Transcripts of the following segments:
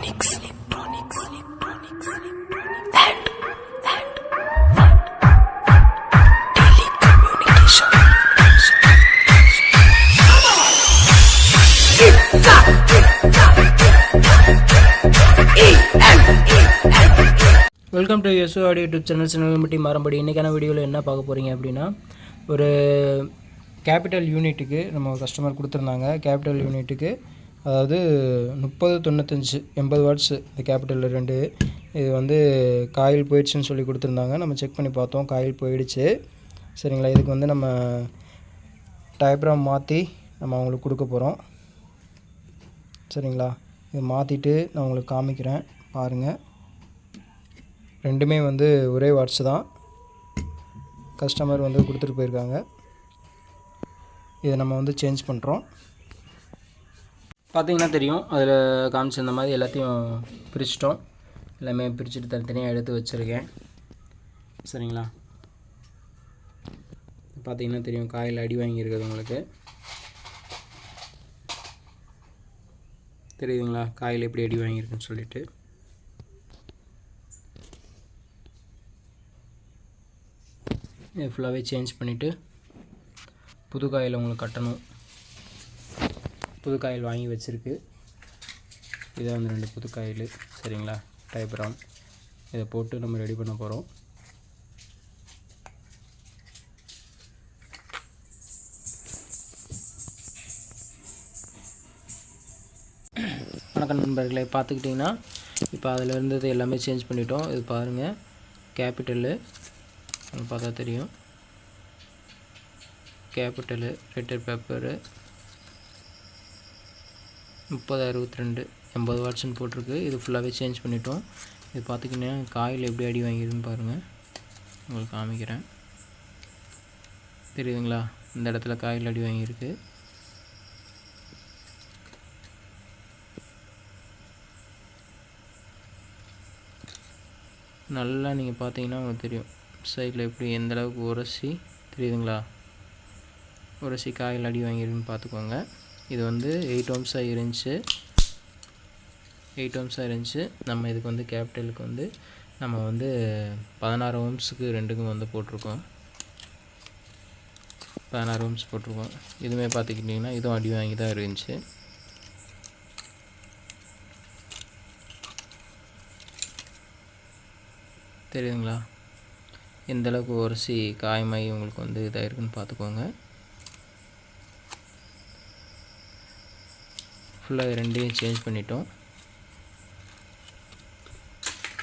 electronics and telecommunication. Welcome to Yasu audio YouTube channel Chinnampatti Marampadi. இன்றைக்கான வீடியோவில் என்ன பார்க்க போகிறீங்க அப்படின்னா, ஒரு கேபிட்டல் யூனிட்டுக்கு நம்ம கஸ்டமர் கொடுத்துருந்தாங்க. கேபிட்டல் யூனிட்டுக்கு அதாவது 3095 வாட்ஸ் இந்த கேபிட்டல் 2 இது வந்து காயில் போயிடுச்சுன்னு சொல்லி கொடுத்துருந்தாங்க. நம்ம செக் பண்ணி பார்த்தோம், காயில் போயிடுச்சு. சரிங்களா, இதுக்கு வந்து நம்ம டயப்ராம் மாற்றி நம்ம அவங்களுக்கு கொடுக்க போகிறோம். சரிங்களா, இது மாற்றிட்டு நான் உங்களுக்கு காமிக்கிறேன் பாருங்கள். ரெண்டுமே வந்து ஒரே வாட்ஸ் தான் கஸ்டமர் வந்து கொடுத்துட்டு போயிருக்காங்க. இதை நம்ம வந்து சேஞ்ச் பண்ணுறோம். பார்த்திங்கன்னா தெரியும், அதில் காமிச்சிருந்த மாதிரி எல்லாத்தையும் பிரிச்சிட்டோம். எல்லாமே பிரிச்சுட்டு தனித்தனியாக எடுத்து வச்சுருக்கேன். சரிங்களா, பார்த்திங்கன்னா தெரியும் காயில் அடி வாங்கியிருக்குது உங்களுக்கு தெரியுதுங்களா, காயில் எப்படி அடி வாங்கியிருக்குன்னு சொல்லிட்டு. இது ஃபுல்லாகவே சேஞ்ச் பண்ணிவிட்டு புது காயில் உங்களுக்கு கட்டணும். புது காயில் வாங்கி வச்சுருக்கு. இதை வந்து 2 புது காயில். சரிங்களா, டயப்ராம் இதை போட்டு நம்ம ரெடி பண்ண போகிறோம். வணக்கம் நண்பர்களே, பார்த்துக்கிட்டிங்கன்னா இப்போ அதில் இருந்தது எல்லாமே சேஞ்ச் பண்ணிட்டோம். இது பாருங்கள், கேபிட்டலு பார்த்தா தெரியும், கேபிட்டலு ரெட்டர் பேப்பரு 3062 80 வாட்ஸ்ன்னு போட்டிருக்கு. இது ஃபுல்லாகவே சேஞ்ச் பண்ணிட்டோம். இது பார்த்திங்கன்னா காயில் எப்படி அடி வாங்கிடுதுன்னு பாருங்கள், உங்களுக்கு காமிக்கிறேன். தெரியுதுங்களா, இந்த இடத்துல காயில் அடி வாங்கியிருக்கு. நல்லா நீங்கள் பார்த்தீங்கன்னா உங்களுக்கு தெரியும் சைடில் எப்படி எந்தளவுக்கு உரசி தெரியுதுங்களா, உரசி காயில் அடி வாங்கிருக்குன்னு பார்த்துக்கோங்க. இது வந்து 8 ohmஸாக இருந்துச்சு. 8 ohmஸாக இருந்துச்சு. நம்ம இதுக்கு வந்து கேபிட்டலுக்கு வந்து நம்ம வந்து 16 ohmஸுக்கு ரெண்டுக்கும் வந்து போட்டிருக்கோம். 16 ohms போட்டிருக்கோம். இதுவுமே பார்த்துக்கிட்டிங்கன்னா இதுவும் அடி வாங்கி தான் இருந்துச்சு. தெரியுதுங்களா, எந்தளவுக்கு உரசி காயமாகி உங்களுக்கு வந்து இதாக இருக்குன்னு பார்த்துக்கோங்க. ஃபுல்லாக ரெண்டையும் சேஞ்ச் பண்ணிட்டோம்.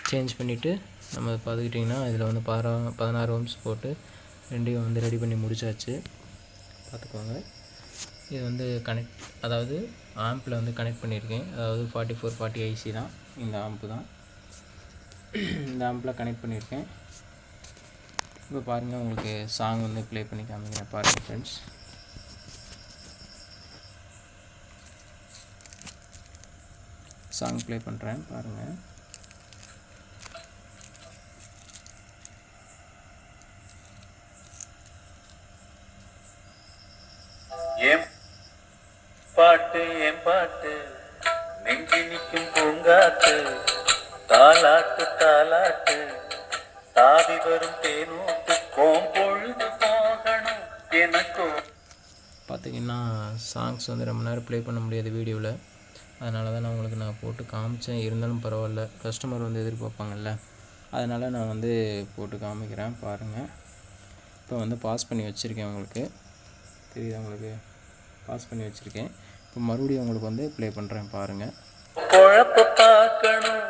சேஞ்ச் பண்ணிவிட்டு நம்ம பார்த்துக்கிட்டிங்கன்னா இதில் வந்து 16 ohms போட்டு ரெண்டையும் வந்து ரெடி பண்ணி முடிச்சாச்சு. பார்த்துக்கோங்க, இது வந்து கனெக்ட், அதாவது ஆம்பில் வந்து கனெக்ட் பண்ணியிருக்கேன். அதாவது 4440 IC தான் இந்த ஆம்பு தான். இந்த ஆம்பில் கனெக்ட் பண்ணியிருக்கேன். இப்போ பாருங்கள், உங்களுக்கு சாங் வந்து ப்ளே பண்ணி காமிக்கிறேன் பாருங்கள் ஃப்ரெண்ட்ஸ். சாங் ப்ளே பண்ணுறேன் பாருங்கள். என் பாட்டு நெஞ்சி நிற்கும் பூங்காத்து தாலாட்டு தாலாட்டு தாவி வரும் தேனூட்டு பொழுது போகணும் எனக்கும். பார்த்திங்கன்னா சாங்ஸ் வந்து ரொம்ப நேரம் ப்ளே பண்ண முடியாது வீடியோவில். அதனால தான் நான் உங்களுக்கு போட்டு காமிச்சேன். இருந்தாலும் பரவாயில்ல, கஸ்டமர் வந்து எதிர்பார்ப்பாங்கல்ல, அதனால் நான் வந்து போட்டு காமிக்கிறேன் பாருங்கள். இப்போ வந்து பாஸ் பண்ணி வச்சுருக்கேன், உங்களுக்கு தெரியுதா, உங்களுக்கு பாஸ் பண்ணி வச்சுருக்கேன். இப்போ மறுபடியும் உங்களுக்கு வந்து ப்ளே பண்ணுறேன் பாருங்கள். குழப்ப பார்க்கணும்,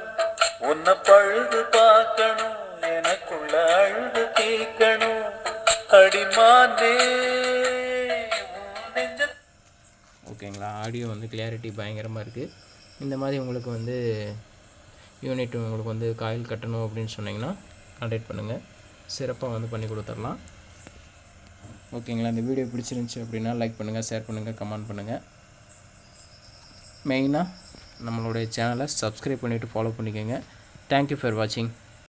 உன்னை பழுது பார்க்கணும், எனக்குள்ள அழுது கேட்கணும், அடிமானே. ஓகேங்களா, ஆடியோ வந்து கிளியாரிட்டி பயங்கரமாக இருக்குது. இந்த மாதிரி உங்களுக்கு வந்து யூனிட் உங்களுக்கு வந்து காயில் கட்டணும் அப்படின்னு சொன்னிங்கன்னா கான்டாக்ட் பண்ணுங்கள், சிறப்பாக வந்து பண்ணி கொடுத்துடலாம். ஓகேங்களா, இந்த வீடியோ பிடிச்சிருந்துச்சி அப்படின்னா லைக் பண்ணுங்கள், ஷேர் பண்ணுங்கள், கமெண்ட் பண்ணுங்கள். மெயினாக நம்மளுடைய சேனலை சப்ஸ்கிரைப் பண்ணிவிட்டு ஃபாலோ பண்ணிக்கோங்க. தேங்க்யூ ஃபார் வாட்சிங்.